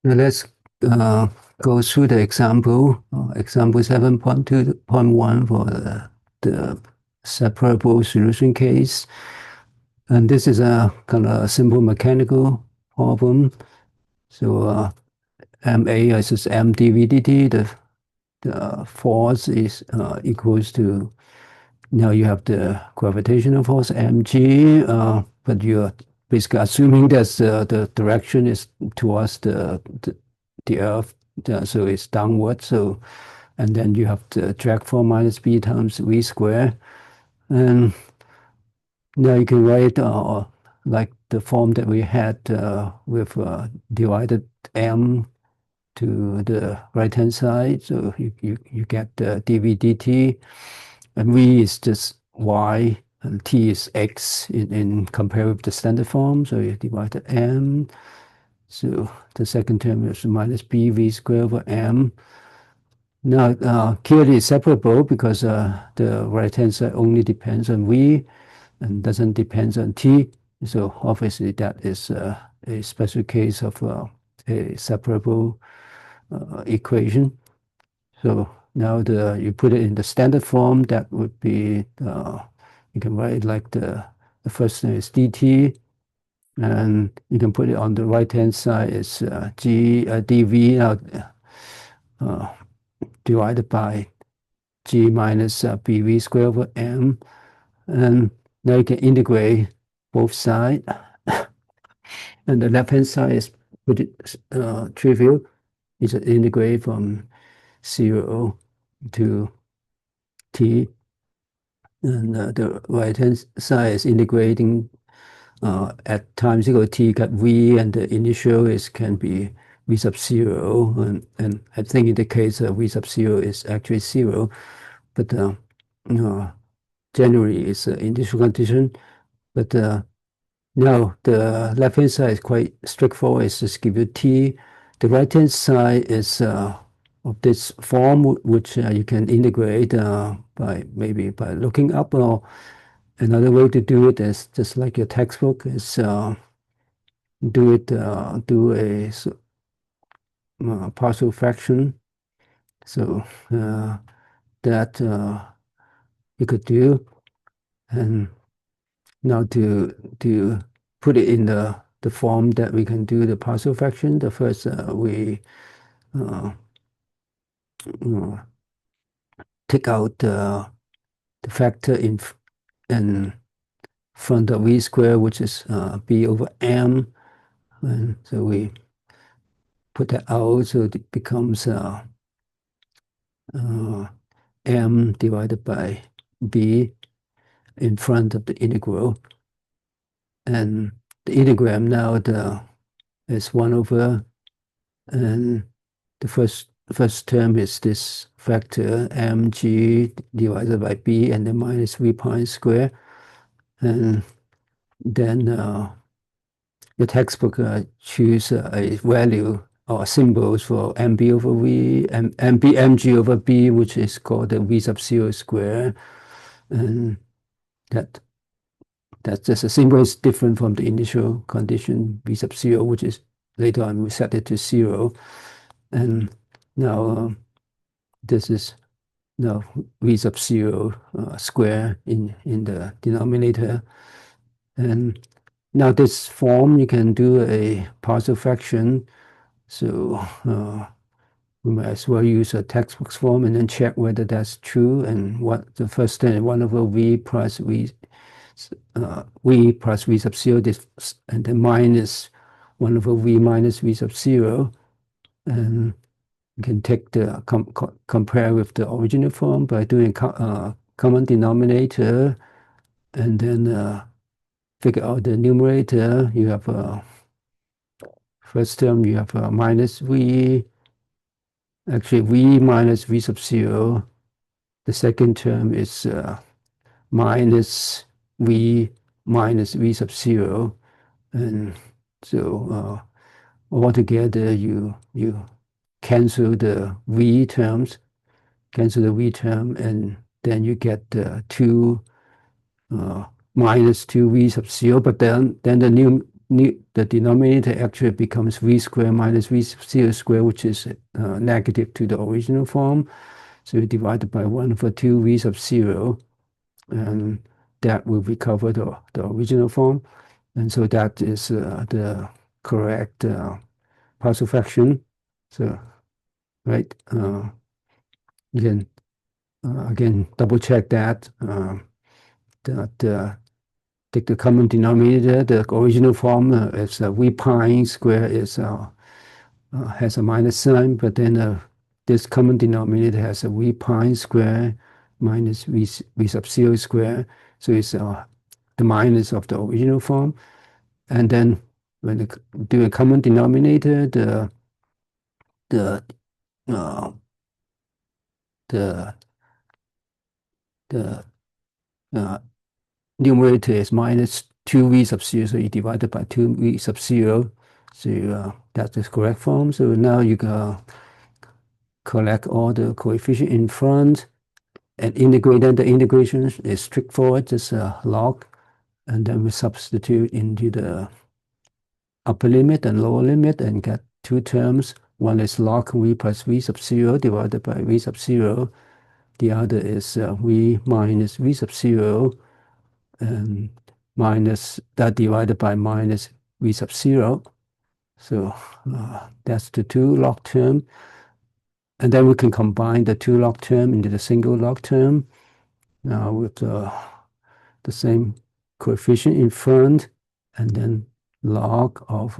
Now let's go through the example 7.2.1 for the separable solution case. And this is a kind of simple mechanical problem. So MA is M dVdt. The force is equals to, now you have the gravitational force mg, but you're basically assuming that the direction is towards the Earth, so it's downward. So, and then you have the drag force minus b times v squared, and now you can write like the form that we had with divided m to the right hand side. So you get the dv dt, and v is just y, and t is x in compare with the standard form. So you divide the m. So the second term is minus bv squared over m. Now, clearly it's separable because the right-hand side only depends on v and doesn't depend on t. So obviously that is a special case of a separable equation. So now you put it in the standard form, that would be, you can write like the first thing is dt, and you can put it on the right-hand side is dv now, divided by g minus bv squared over m. And now you can integrate both sides. And the left-hand side is pretty trivial. You just integrate from 0 to t. And the right-hand side is integrating at time equal to t got v, and the initial can be v sub 0. And I think in the case v sub 0 is actually 0. But generally it's an initial condition. But now the left-hand side is quite straightforward. It's just give you t. The right-hand side is of this form, which you can integrate maybe by looking up, or another way to do it is just like your textbook is do a partial fraction. So that you could do. And now to put it in the form that we can do the partial fraction, the first we take out the factor in front of v squared, which is b over m. And so we put that out, so it becomes m divided by b in front of the integral. And the integral now is 1 over, and the first term is this factor mg divided by b, and then minus v pi squared. And then your textbook choose a value or symbols for mb over v, and mg over b, which is called the v sub 0 square. And that's just a symbol is different from the initial condition v sub 0, which is later on we set it to 0. And now this is now v sub 0 square in the denominator. And now this form, you can do a partial fraction. So we might as well use a textbook form and then check whether that's true. And what the first thing, 1 over v plus v plus v sub 0, and then minus 1 over v minus v sub 0. And you can take the compare with the original form by doing common denominator, and then figure out the numerator. You have first term, you have minus v, actually v minus v sub 0. The second term is minus v minus v sub 0. And so altogether you cancel the v terms, and then you get 2 minus 2v sub 0. But then the the denominator actually becomes v squared minus v sub 0 squared, which is negative to the original form. So you divide it by 1 over 2 v sub 0, and that will recover the original form. And so that is the correct partial fraction. So, right, you can again double check that. Take the common denominator. The original form is v pi square is has a minus sign, but then this common denominator has a v pi square minus v sub 0 square. So it's the minus of the original form. And then when you do a common denominator, the numerator is minus 2v sub 0, so you divide it by 2v sub 0. So that's the correct form. So now you can collect all the coefficient in front and integrate. Then the integration is straightforward, just log, and then we substitute into the upper limit and lower limit and get two terms. One is log v plus v sub 0 divided by v sub 0. The other is v minus v sub 0 and minus that divided by minus v sub 0. So that's the two log term. And then we can combine the two log term into the single log term with the same coefficient in front, and then log of,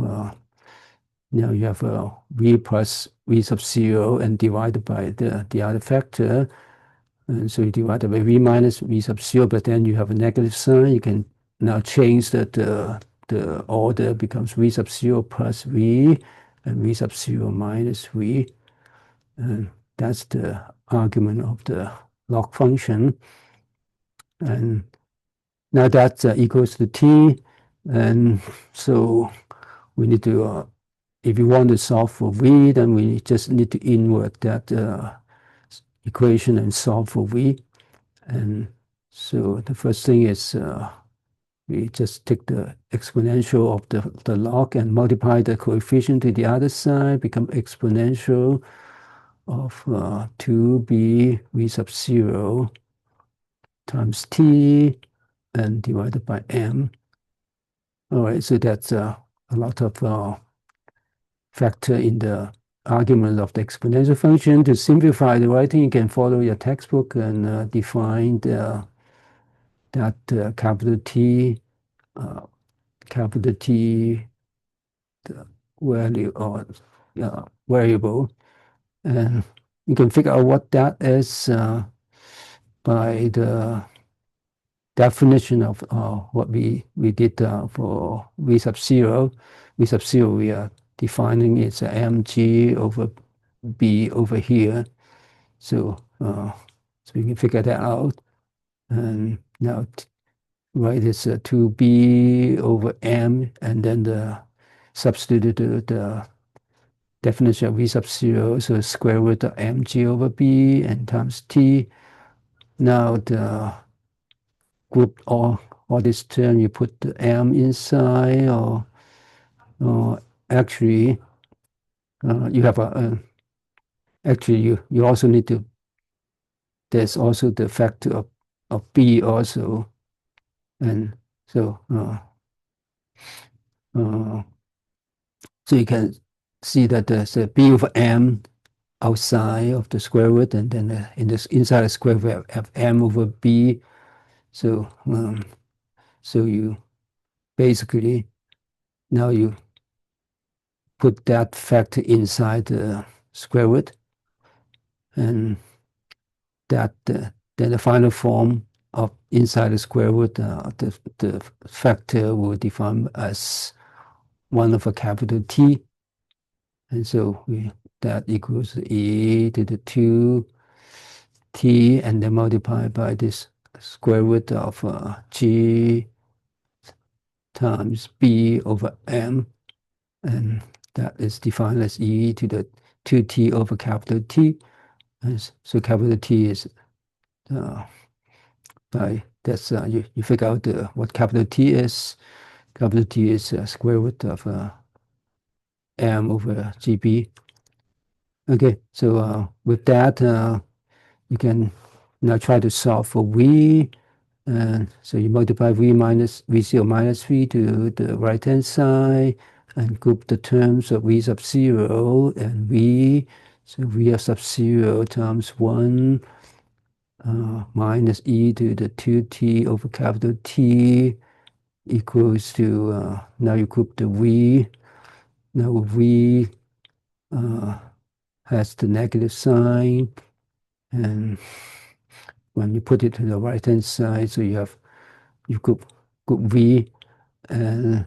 now you have v plus v sub 0 and divided by the other factor. And so you divide it by v minus v sub 0, but then you have a negative sign. You can now change that the order becomes v sub 0 plus v and v sub 0 minus v. And that's the argument of the log function. And now that equals to t. And so we need to, if you want to solve for v, then we just need to invert that equation and solve for v. And so the first thing is we just take the exponential of the log and multiply the coefficient to the other side, become exponential of 2b v sub 0 times t and divided by m. All right, so that's a lot of factor in the argument of the exponential function. To simplify the writing, you can follow your textbook and define that capital T the value or variable, and you can figure out what that is by the definition of what we did for v sub 0. V sub 0 we are defining it's mg over b over here. So we can figure that out. And now right, it's 2b over m, and then the substitute the definition of v sub 0, so square root of mg over b and times t. Now the group all this term, you put the m inside, or actually you have actually you also need to, there's also the factor of b also, and so so you can see that there's a b over m outside of the square root, and then in this inside the square root we have m over b. So so you basically now you put that factor inside the square root, and that then the final form of inside the square root, the factor will define as 1 over capital T, and so that equals e to the 2t, and then multiply by this square root of g times b over m, and that is defined as e to the 2t over capital T. And so capital T is by that's you figure out what capital T is. capital T is square root of m over GB. Okay, so with that, you can now try to solve for V. And so you multiply V0 minus V to the right-hand side and group the terms of V sub 0 and V. So V sub 0 times 1 minus e to the 2t over capital T equals to, now you group the V. Now V has the negative sign, and when you put it to the right-hand side, so you group V, and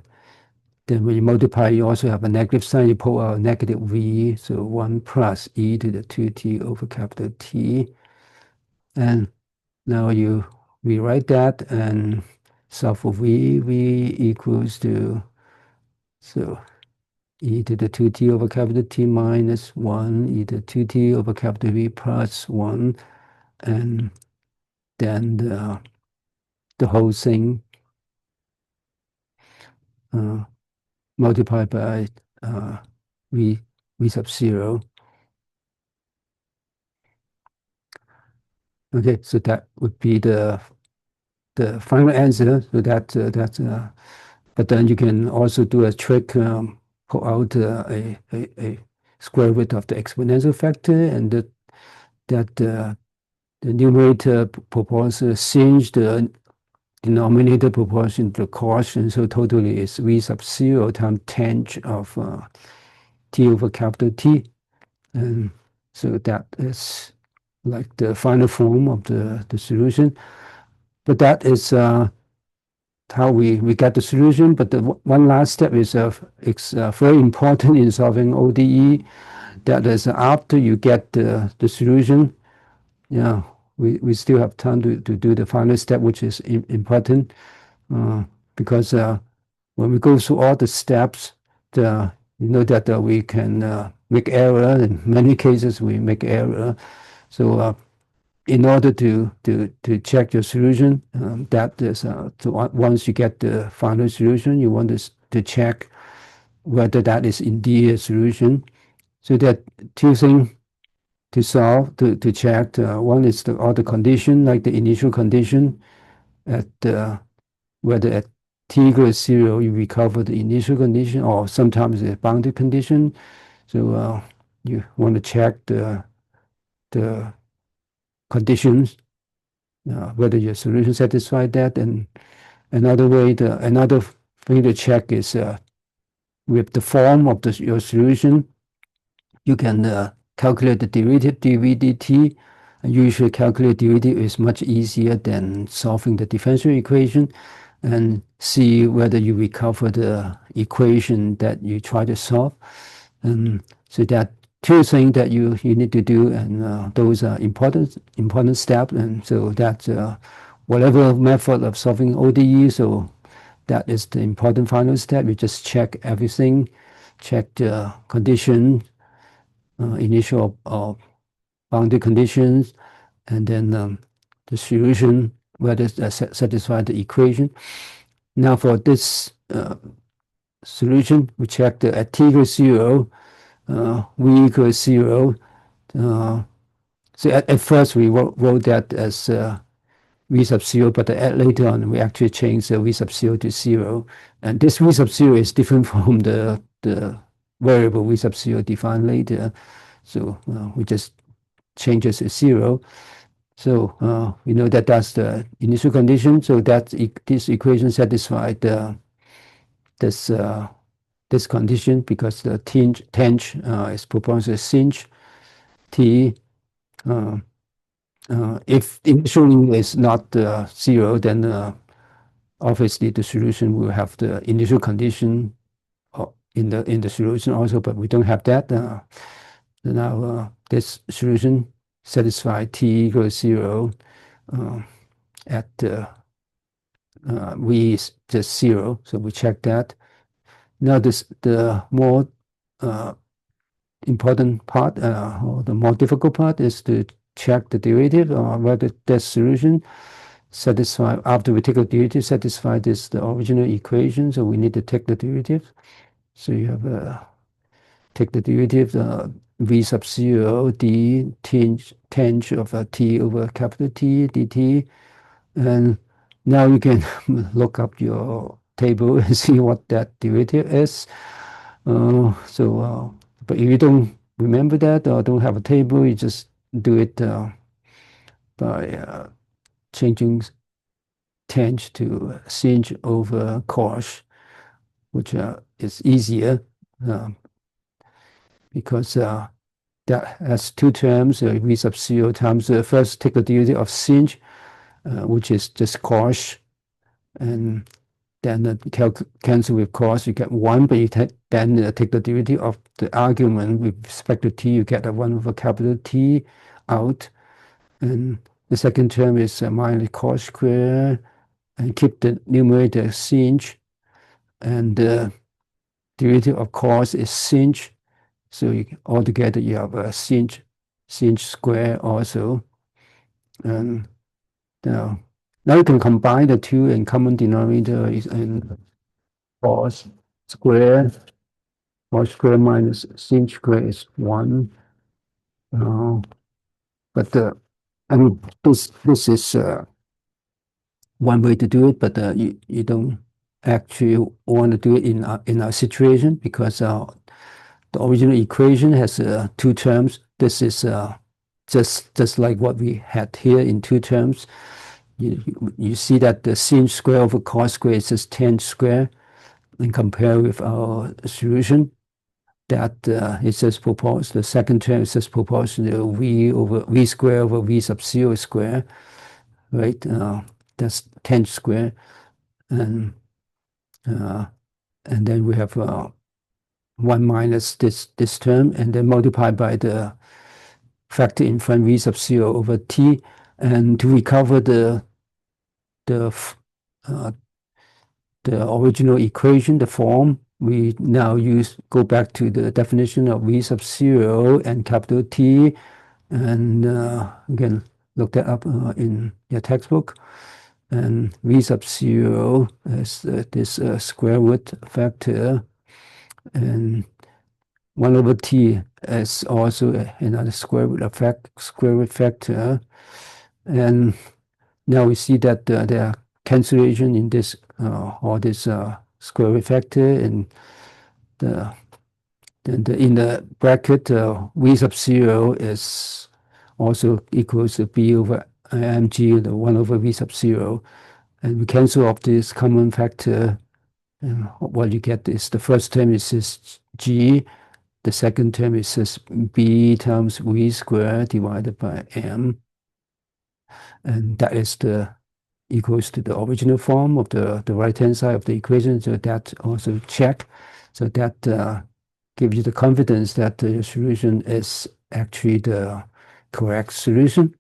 then when you multiply, you also have a negative sign, you pull out negative V, so 1 plus e to the 2t over capital T. And now you rewrite that and solve for V equals to, so e to the 2t over capital T minus 1, e to the 2t over capital V plus 1, and then the whole thing multiplied by v sub 0. Okay, so that would be the final answer. So but then you can also do a trick, pull out a square root of the exponential factor, and the numerator proportion change the denominator proportion to the quotient, so totally is v sub 0 times tanh of t over capital T. And so that is like the final form of the solution. But that is how we get the solution. But the one last step is very important in solving ODE. That is after you get the solution, yeah, we still have time to do the final step, which is important, because when we go through all the steps, you know that we can make error. In many cases, we make error. So in order to check your solution, that is once you get the final solution, you want to check whether that is indeed a solution. So there are two things to solve, to check. One is all the condition, like the initial condition at whether at t equals 0 you recover the initial condition, or sometimes the boundary condition. So you want to check the conditions, whether your solution satisfies that. And another thing to check is with the form of your solution, you can calculate the derivative dv dt. And usually calculate derivative is much easier than solving the differential equation, and see whether you recover the equation that you try to solve. And so that two things that you need to do, and those are important steps. And so that whatever method of solving ODE, so that is the important final step. You just check everything, check the condition, initial or boundary conditions, and then the solution, whether it satisfies the equation. Now for this solution, we check the at t equals 0, v equals 0. So at first we wrote that as v sub 0, but later on we actually changed the v sub 0 to 0. And this v sub 0 is different from the variable v sub 0 defined later. So we just change it to 0. So we know that that's the initial condition. So that this equation satisfies this condition, because the tanh is proportional to sinh t. If initially is not 0, then obviously the solution will have the initial condition in the solution also, but we don't have that. Now this solution satisfies t equals 0 at v is just 0, so we check that. Now the more important part, or the more difficult part, is to check the derivative, or whether that solution satisfy, after we take the derivative, satisfy the original equation, so we need to take the derivative. So you have take the derivative, v sub 0 d tanh of t over capital T dt, and now you can look up your table and see what that derivative is. But if you don't remember that or don't have a table, you just do it by changing tanh to sinh over cos, which is easier because that has two terms, v sub 0 times first take the derivative of sinh, which is just cos, and then cancel with cos, you get 1, but you then take the derivative of the argument with respect to t, you get a 1 over capital T out, and the second term is minus cos square, and keep the numerator sinh, and the derivative of cos is sinh, so altogether you have a sinh square also, and now you can combine the two, and common denominator is in cos square minus sinh square is 1. But I mean, this is one way to do it, but you don't actually want to do it in our situation, because the original equation has two terms. This is just like what we had here in two terms. You see that the sinh square over cos square is just tanh square, and compare with our solution, that it's just proportional. The second term is just proportional v square over v sub 0 square, right? That's tanh square, and then we have 1 minus this term, and then multiplied by the factor in front, v sub 0 over t, and to recover the original equation, the form, we now go back to the definition of v sub 0 and capital T, and again, look that up in your textbook. And v sub 0 is this square root factor, and 1 over t is also another square root factor. And now we see that there are cancellation in this all this square root factor, and in the bracket v sub 0 is also equals to b over mg, the 1 over v sub 0, and we cancel off this common factor, and what you get is the first term is just g, the second term is just b times v squared divided by m, and that is equals to the original form of the right hand side of the equation. So that also check, so that gives you the confidence that the solution is actually the correct solution.